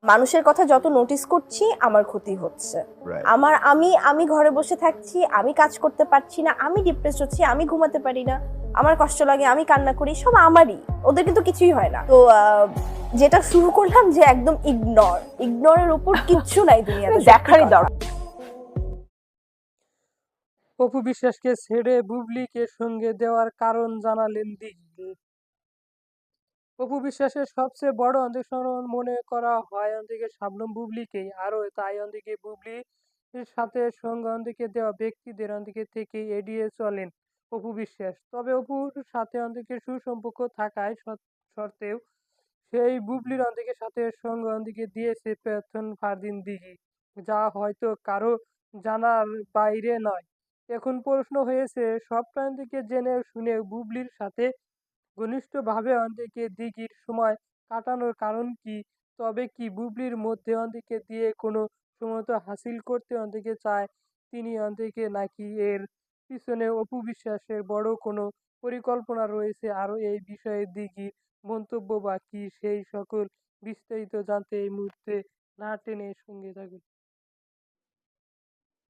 মানুষের কথা যত নোটিস করছি আমার ক্ষতি হচ্ছে। Right. আমি ঘরে বসে থাকছি, আমি কাজ করতে পারছি না, আমি ডিপ্রেস হচ্ছি, আমি ঘুমাতে পারি না, আমার কষ্ট লাগে, আমি কান্না করি, সব আমারই, ওদের কিন্তু কিছুই হয় না। তো যেটা শুরু করলাম যে একদম ইগনোরের উপর কিচ্ছু নাই দুনিয়াতে, দেখারই দরকার। অপু বিশ্বাসকে ছেড়ে বুবলিকে সঙ্গে দেওয়ার কারণ জানালেন দিঘি। অপু বিশ্বাসের সবচেয়ে বড় অন্বেষণ মনে করা হয় অন্দিকে শাবনূম বুবলিকেই, আরও তাই অন্দিকে বুবলির সাথে সঙ্গে অন্দিকে দেওয়া ব্যক্তিদের অন্দিকে থেকে এড়িয়ে চলেন অপু বিশ্বাস। তবে অপুর সাথে অন্দিকে সুসম্পর্ক থাকায় সত্ত্বেও সেই বুবলির অন্দিকে সাথে সঙ্গে অন্দিকে দিয়েছে পেছন ফারদিন দিঘি, যা হয়তো কারো জানার বাইরে নয়। এখন প্রশ্ন হয়েছে, সবটা অন্দিকে জেনে শুনে বুবলির সাথে ঘনিষ্ঠভাবে অন্দিকে দিঘির সময় কাটানোর কারণ কি? তবে কি বুবলির মধ্যে অন্দিকে দিয়ে কোনো সমতা হাসিল করতে অন্দিকে চায় তিনি অন্দিকে, নাকি এর পিছনে অপু বিশ্বাসের বড় কোনো পরিকল্পনা রয়েছে? আরও এই বিষয়ে দিঘির মন্তব্য বা কি সেই সকল বিস্তারিত জানতে এই মুহূর্তে না টেনে সঙ্গে থাকুন।